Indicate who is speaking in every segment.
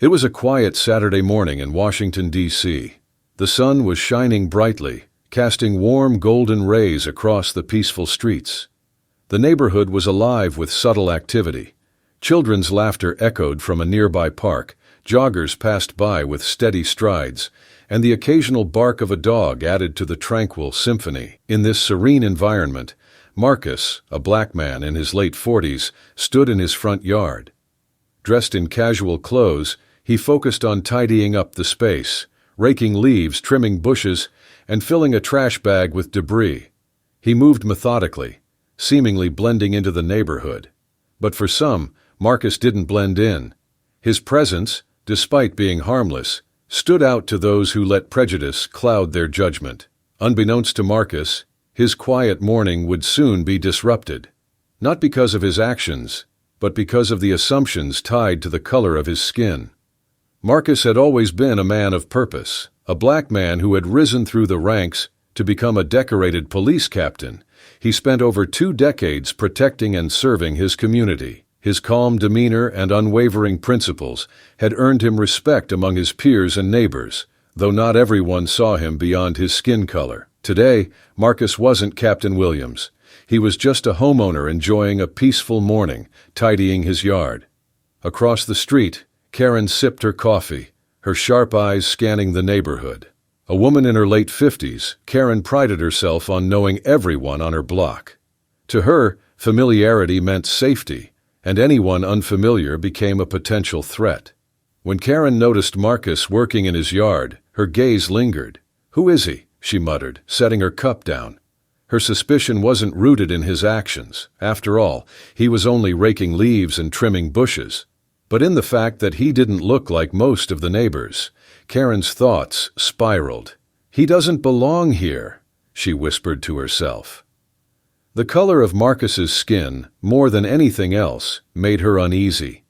Speaker 1: It was a quiet Saturday morning in Washington, D.C. The sun was shining brightly, casting warm golden rays across the peaceful streets. The neighborhood was alive with subtle activity. Children's laughter echoed from a nearby park, joggers passed by with steady strides, and the occasional bark of a dog added to the tranquil symphony. In this serene environment, Marcus, a black man in his late 40s, stood in his front yard. Dressed in casual clothes, he focused on tidying up the space, raking leaves, trimming bushes, and filling a trash bag with debris. He moved methodically, seemingly blending into the neighborhood. But for some, Marcus didn't blend in. His presence, despite being harmless, stood out to those who let prejudice cloud their judgment. Unbeknownst to Marcus, his quiet morning would soon be disrupted. Not because of his actions, but because of the assumptions tied to the color of his skin. Marcus had always been a man of purpose, a black man who had risen through the ranks to become a decorated police captain. He spent over 2 decades protecting and serving his community. His calm demeanor and unwavering principles had earned him respect among his peers and neighbors, though not everyone saw him beyond his skin color. Today, Marcus wasn't Captain Williams. He was just a homeowner enjoying a peaceful morning, tidying his yard. Across the street, Karen sipped her coffee, her sharp eyes scanning the neighborhood. A woman in her late 50s, Karen prided herself on knowing everyone on her block. To her, familiarity meant safety, and anyone unfamiliar became a potential threat. When Karen noticed Marcus working in his yard, her gaze lingered. "Who is he?" she muttered, setting her cup down. Her suspicion wasn't rooted in his actions. After all, he was only raking leaves and trimming bushes. But in the fact that he didn't look like most of the neighbors, Karen's thoughts spiraled. "He doesn't belong here," she whispered to herself. The color of Marcus's skin, more than anything else, made her uneasy.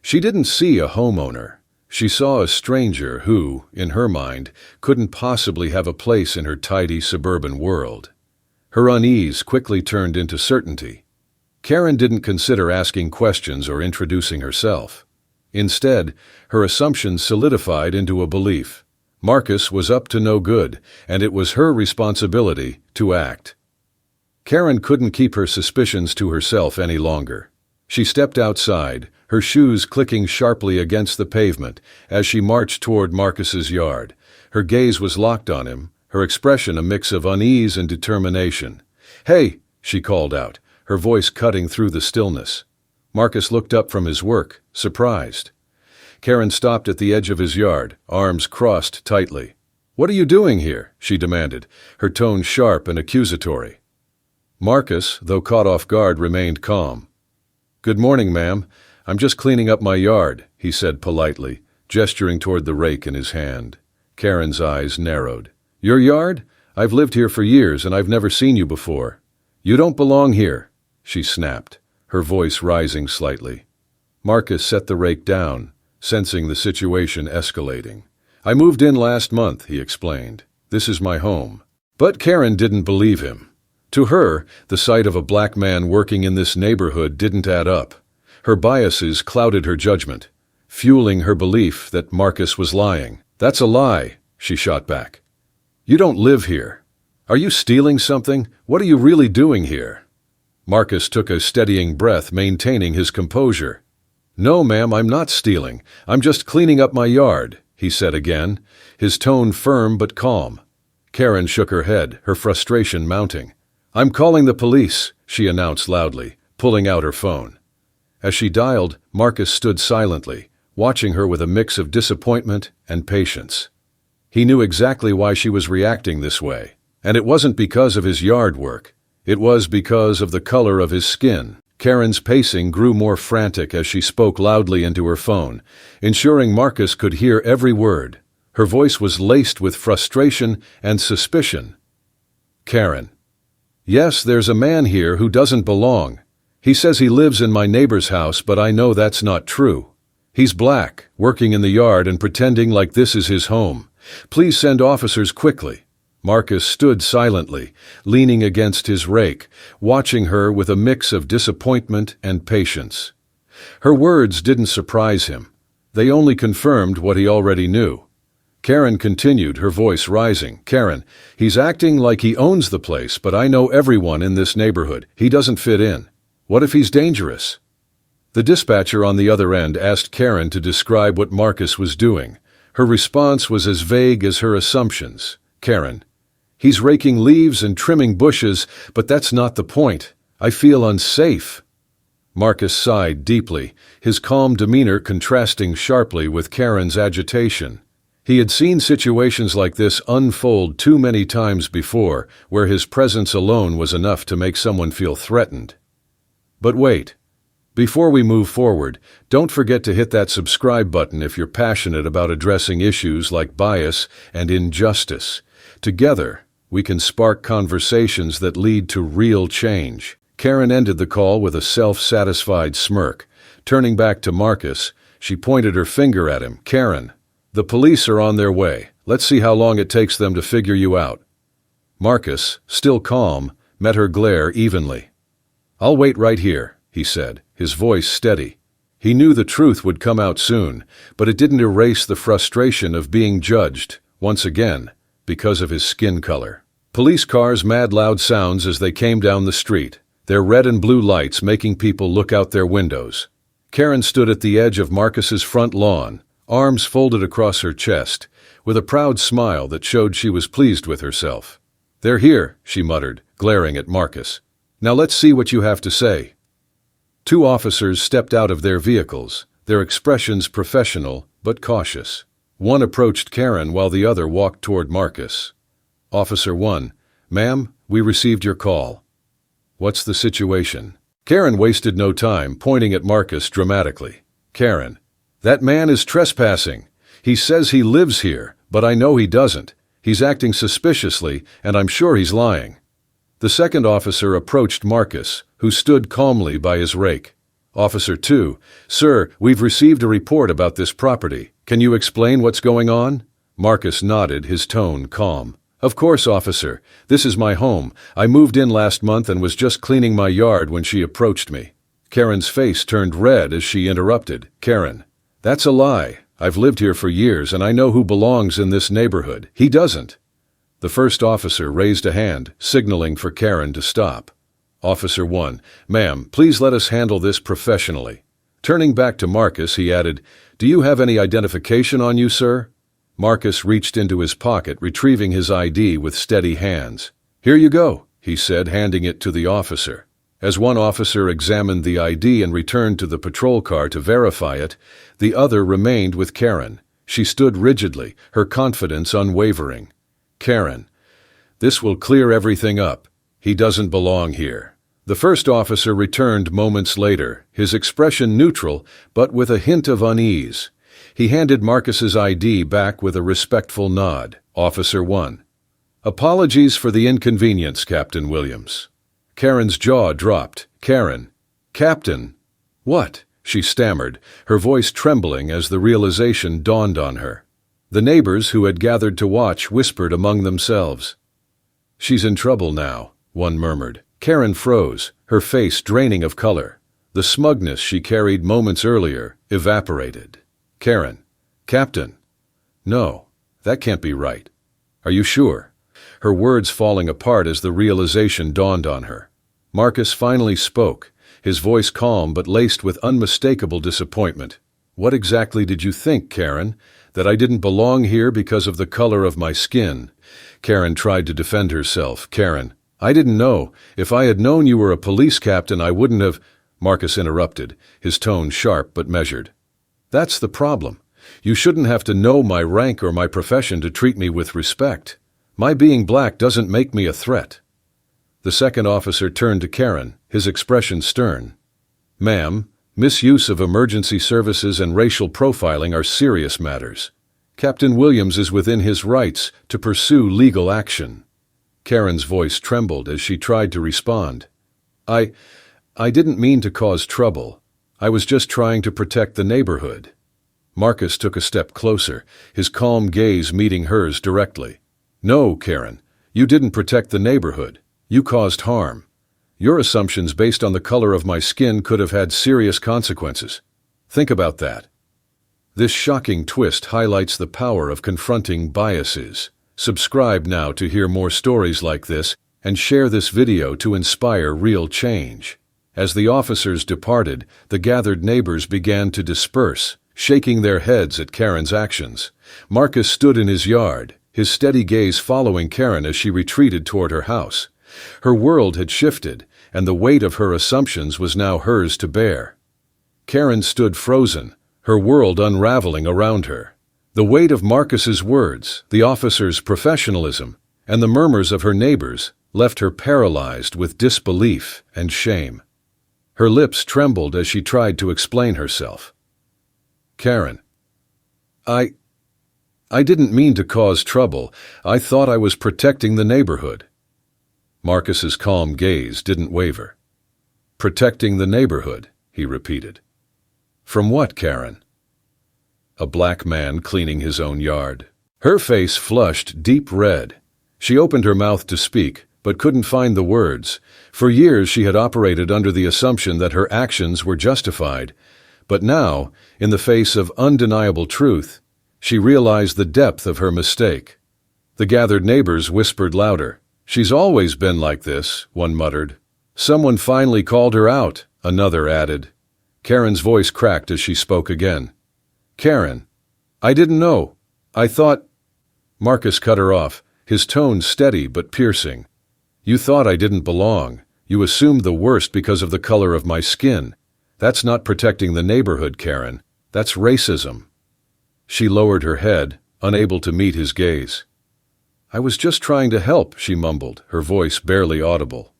Speaker 1: She didn't see a homeowner. She saw a stranger who, in her mind, couldn't possibly have a place in her tidy suburban world. Her unease quickly turned into certainty. Karen didn't consider asking questions or introducing herself. Instead, her assumptions solidified into a belief. Marcus was up to no good, and it was her responsibility to act. Karen couldn't keep her suspicions to herself any longer. She stepped outside, her shoes clicking sharply against the pavement as she marched toward Marcus's yard. Her gaze was locked on him, her expression a mix of unease and determination. "Hey!" she called out, her voice cutting through the stillness. Marcus looked up from his work, surprised. Karen stopped at the edge of his yard, arms crossed tightly. "What are you doing here?" she demanded, her tone sharp and accusatory. Marcus, though caught off guard, remained calm. "Good morning, ma'am. I'm just cleaning up my yard," he said politely, gesturing toward the rake in his hand. Karen's eyes narrowed. "Your yard? I've lived here for years and I've never seen you before." "You don't belong here," she snapped, her voice rising slightly. Marcus set the rake down, sensing the situation escalating. "I moved in last month," he explained. "This is my home." But Karen didn't believe him. To her, the sight of a black man working in this neighborhood didn't add up. Her biases clouded her judgment, fueling her belief that Marcus was lying. "That's a lie," she shot back. "You don't live here. Are you stealing something? What are you really doing here?" Marcus took a steadying breath, maintaining his composure. "No, ma'am, I'm not stealing. I'm just cleaning up my yard," he said again, his tone firm but calm. Karen shook her head, her frustration mounting. "I'm calling the police," she announced loudly, pulling out her phone. As she dialed, Marcus stood silently, watching her with a mix of disappointment and patience. He knew exactly why she was reacting this way, and it wasn't because of his yard work. It was because of the color of his skin. Karen's pacing grew more frantic as she spoke loudly into her phone, ensuring Marcus could hear every word. Her voice was laced with frustration and suspicion. "Karen. Yes, there's a man here who doesn't belong. He says he lives in my neighbor's house, but I know that's not true. He's black, working in the yard and pretending like this is his home. Please send officers quickly." Marcus stood silently, leaning against his rake, watching her with a mix of disappointment and patience. Her words didn't surprise him. They only confirmed what he already knew. Karen continued, her voice rising. Karen, he's acting like he owns the place, but I know everyone in this neighborhood. He doesn't fit in. What if he's dangerous? The dispatcher on the other end asked Karen to describe what Marcus was doing. Her response was as vague as her assumptions. Karen, he's raking leaves and trimming bushes, but that's not the point. I feel unsafe. Marcus sighed deeply, his calm demeanor contrasting sharply with Karen's agitation. He had seen situations like this unfold too many times before, where his presence alone was enough to make someone feel threatened. But wait. Before we move forward, don't forget to hit that subscribe button if you're passionate about addressing issues like bias and injustice. Together, we can spark conversations that lead to real change. Karen ended the call with a self-satisfied smirk. Turning back to Marcus, she pointed her finger at him. Karen, the police are on their way. Let's see how long it takes them to figure you out. Marcus, still calm, met her glare evenly. I'll wait right here, he said, his voice steady. He knew the truth would come out soon, but it didn't erase the frustration of being judged, once again, because of his skin color. Police cars made loud sounds as they came down the street, their red and blue lights making people look out their windows. Karen stood at the edge of Marcus's front lawn, arms folded across her chest, with a proud smile that showed she was pleased with herself. They're here, she muttered, glaring at Marcus. Now let's see what you have to say. Two officers stepped out of their vehicles, their expressions professional but cautious. One approached Karen while the other walked toward Marcus. Officer 1, Ma'am, we received your call. What's the situation? Karen wasted no time, pointing at Marcus dramatically. Karen, that man is trespassing. He says he lives here, but I know he doesn't. He's acting suspiciously, and I'm sure he's lying. The second officer approached Marcus, who stood calmly by his rake. Officer 2, Sir, we've received a report about this property. Can you explain what's going on? Marcus nodded, his tone calm. Of course, officer. This is my home. I moved in last month and was just cleaning my yard when she approached me. Karen's face turned red as she interrupted. Karen, that's a lie. I've lived here for years and I know who belongs in this neighborhood. He doesn't. The first officer raised a hand, signaling for Karen to stop. Officer 1, Ma'am, please let us handle this professionally. Turning back to Marcus, he added, Do you have any identification on you, sir? Marcus reached into his pocket, retrieving his ID with steady hands. Here you go, he said, handing it to the officer. As one officer examined the ID and returned to the patrol car to verify it, the other remained with Karen. She stood rigidly, her confidence unwavering. Karen, this will clear everything up. He doesn't belong here. The first officer returned moments later, his expression neutral, but with a hint of unease. He handed Marcus's ID back with a respectful nod. Officer 1. Apologies for the inconvenience, Captain Williams. Karen's jaw dropped. Karen. Captain. What? She stammered, her voice trembling as the realization dawned on her. The neighbors who had gathered to watch whispered among themselves. She's in trouble now, one murmured. Karen froze, her face draining of color. The smugness she carried moments earlier evaporated. Karen. Captain. No, that can't be right. Are you sure? Her words falling apart as the realization dawned on her. Marcus finally spoke, his voice calm but laced with unmistakable disappointment. What exactly did you think, Karen? That I didn't belong here because of the color of my skin? Karen tried to defend herself. Karen, I didn't know. If I had known you were a police captain, I wouldn't have... Marcus interrupted, his tone sharp but measured. That's the problem. You shouldn't have to know my rank or my profession to treat me with respect. My being black doesn't make me a threat. The second officer turned to Karen, his expression stern. Ma'am, misuse of emergency services and racial profiling are serious matters. Captain Williams is within his rights to pursue legal action. Karen's voice trembled as she tried to respond. I didn't mean to cause trouble. I was just trying to protect the neighborhood. Marcus took a step closer, his calm gaze meeting hers directly. No, Karen, you didn't protect the neighborhood. You caused harm. Your assumptions based on the color of my skin could have had serious consequences. Think about that. This shocking twist highlights the power of confronting biases. Subscribe now to hear more stories like this and share this video to inspire real change. As the officers departed, the gathered neighbors began to disperse, shaking their heads at Karen's actions. Marcus stood in his yard, his steady gaze following Karen as she retreated toward her house. Her world had shifted, and the weight of her assumptions was now hers to bear. Karen stood frozen, her world unraveling around her. The weight of Marcus's words, the officer's professionalism, and the murmurs of her neighbors left her paralyzed with disbelief and shame. Her lips trembled as she tried to explain herself. "Karen, I didn't mean to cause trouble. I thought I was protecting the neighborhood." Marcus's calm gaze didn't waver. "Protecting the neighborhood," he repeated. "From what, Karen?" "A black man cleaning his own yard." Her face flushed deep red. She opened her mouth to speak, but couldn't find the words. For years she had operated under the assumption that her actions were justified. But now, in the face of undeniable truth, she realized the depth of her mistake. The gathered neighbors whispered louder. "She's always been like this," one muttered. "Someone finally called her out," another added. Karen's voice cracked as she spoke again. "Karen, I didn't know. I thought—" Marcus cut her off, his tone steady but piercing. "You thought I didn't belong. You assumed the worst because of the color of my skin. That's not protecting the neighborhood, Karen. That's racism." She lowered her head, unable to meet his gaze. "I was just trying to help," she mumbled, her voice barely audible.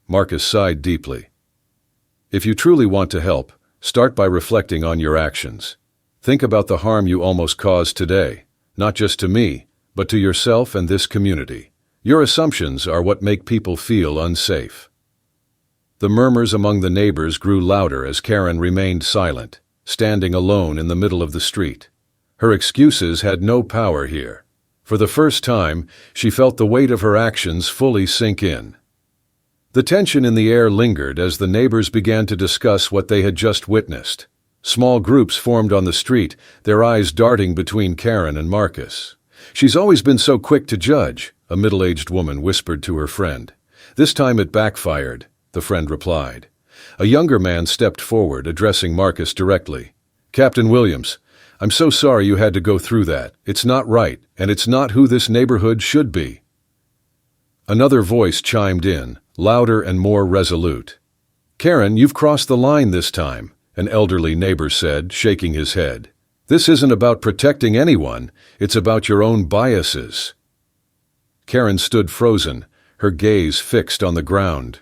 Speaker 1: Marcus sighed deeply. "If you truly want to help, start by reflecting on your actions. Think about the harm you almost caused today, not just to me, but to yourself and this community. Your assumptions are what make people feel unsafe." The murmurs among the neighbors grew louder as Karen remained silent, standing alone in the middle of the street. Her excuses had no power here. For the first time, she felt the weight of her actions fully sink in. The tension in the air lingered as the neighbors began to discuss what they had just witnessed. Small groups formed on the street, their eyes darting between Karen and Marcus. "She's always been so quick to judge," a middle-aged woman whispered to her friend. "This time it backfired," the friend replied. A younger man stepped forward, addressing Marcus directly. "Captain Williams, I'm so sorry you had to go through that. It's not right, and it's not who this neighborhood should be." Another voice chimed in, louder and more resolute. "Karen, you've crossed the line this time," an elderly neighbor said, shaking his head. "This isn't about protecting anyone, it's about your own biases." Karen stood frozen, her gaze fixed on the ground.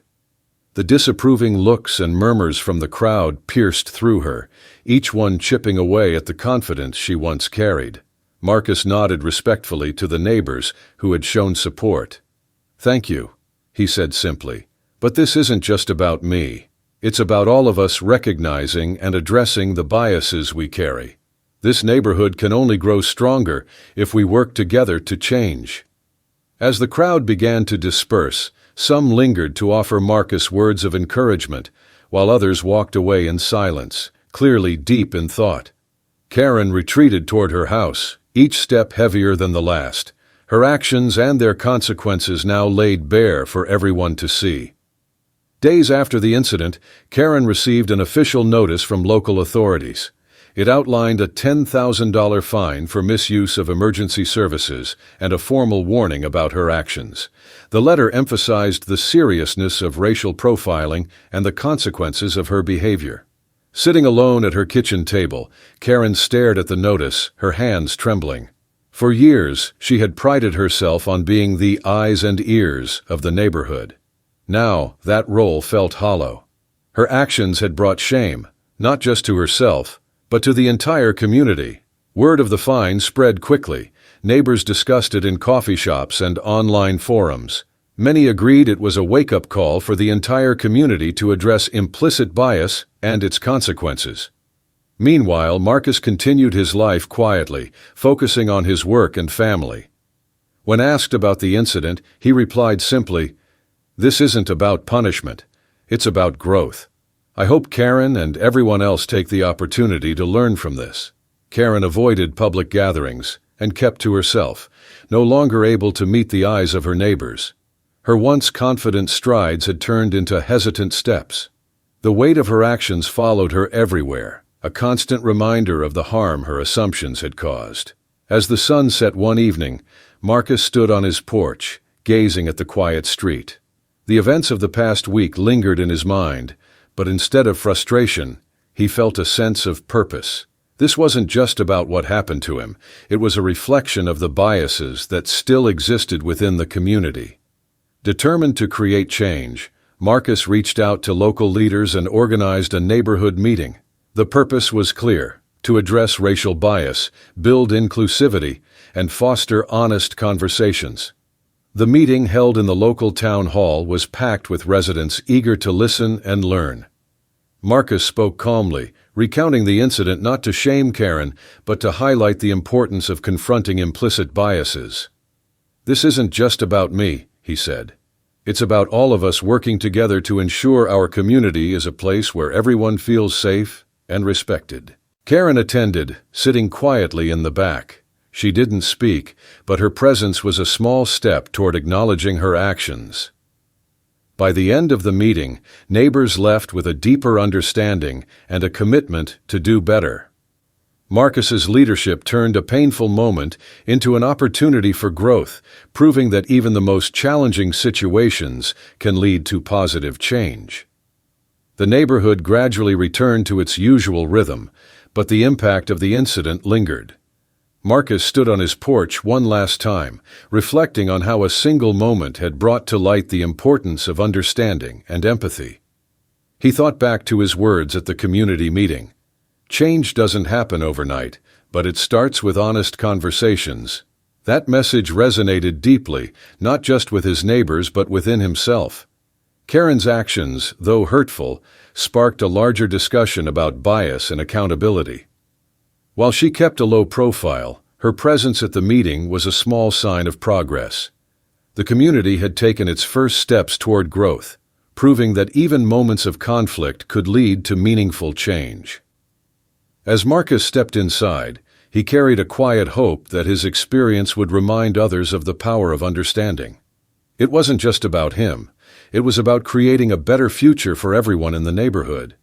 Speaker 1: The disapproving looks and murmurs from the crowd pierced through her, each one chipping away at the confidence she once carried. Marcus nodded respectfully to the neighbors who had shown support. "Thank you," he said simply. "But this isn't just about me. It's about all of us recognizing and addressing the biases we carry. This neighborhood can only grow stronger if we work together to change." As the crowd began to disperse, some lingered to offer Marcus words of encouragement, while others walked away in silence, clearly deep in thought. Karen retreated toward her house, each step heavier than the last. Her actions and their consequences now laid bare for everyone to see. Days after the incident, Karen received an official notice from local authorities. It outlined a $10,000 fine for misuse of emergency services and a formal warning about her actions. The letter emphasized the seriousness of racial profiling and the consequences of her behavior. Sitting alone at her kitchen table, Karen stared at the notice, her hands trembling. For years, she had prided herself on being the eyes and ears of the neighborhood. Now, that role felt hollow. Her actions had brought shame, not just to herself, but to the entire community. Word of the fine spread quickly. Neighbors discussed it in coffee shops and online forums. Many agreed it was a wake-up call for the entire community to address implicit bias and its consequences. Meanwhile, Marcus continued his life quietly, focusing on his work and family. When asked about the incident, he replied simply, "This isn't about punishment. It's about growth. I hope Karen and everyone else take the opportunity to learn from this." Karen avoided public gatherings and kept to herself, no longer able to meet the eyes of her neighbors. Her once confident strides had turned into hesitant steps. The weight of her actions followed her everywhere, a constant reminder of the harm her assumptions had caused. As the sun set one evening, Marcus stood on his porch, gazing at the quiet street. The events of the past week lingered in his mind, but instead of frustration, he felt a sense of purpose. This wasn't just about what happened to him, it was a reflection of the biases that still existed within the community. Determined to create change, Marcus reached out to local leaders and organized a neighborhood meeting. The purpose was clear: to address racial bias, build inclusivity, and foster honest conversations. The meeting, held in the local town hall, was packed with residents eager to listen and learn. Marcus spoke calmly, recounting the incident not to shame Karen, but to highlight the importance of confronting implicit biases. "This isn't just about me," he said. "It's about all of us working together to ensure our community is a place where everyone feels safe and respected." Karen attended, sitting quietly in the back. She didn't speak, but her presence was a small step toward acknowledging her actions. By the end of the meeting, neighbors left with a deeper understanding and a commitment to do better. Marcus's leadership turned a painful moment into an opportunity for growth, proving that even the most challenging situations can lead to positive change. The neighborhood gradually returned to its usual rhythm, but the impact of the incident lingered. Marcus stood on his porch one last time, reflecting on how a single moment had brought to light the importance of understanding and empathy. He thought back to his words at the community meeting. "Change doesn't happen overnight, but it starts with honest conversations." That message resonated deeply, not just with his neighbors but within himself. Karen's actions, though hurtful, sparked a larger discussion about bias and accountability. While she kept a low profile, her presence at the meeting was a small sign of progress. The community had taken its first steps toward growth, proving that even moments of conflict could lead to meaningful change. As Marcus stepped inside, he carried a quiet hope that his experience would remind others of the power of understanding. It wasn't just about him. It was about creating a better future for everyone in the neighborhood.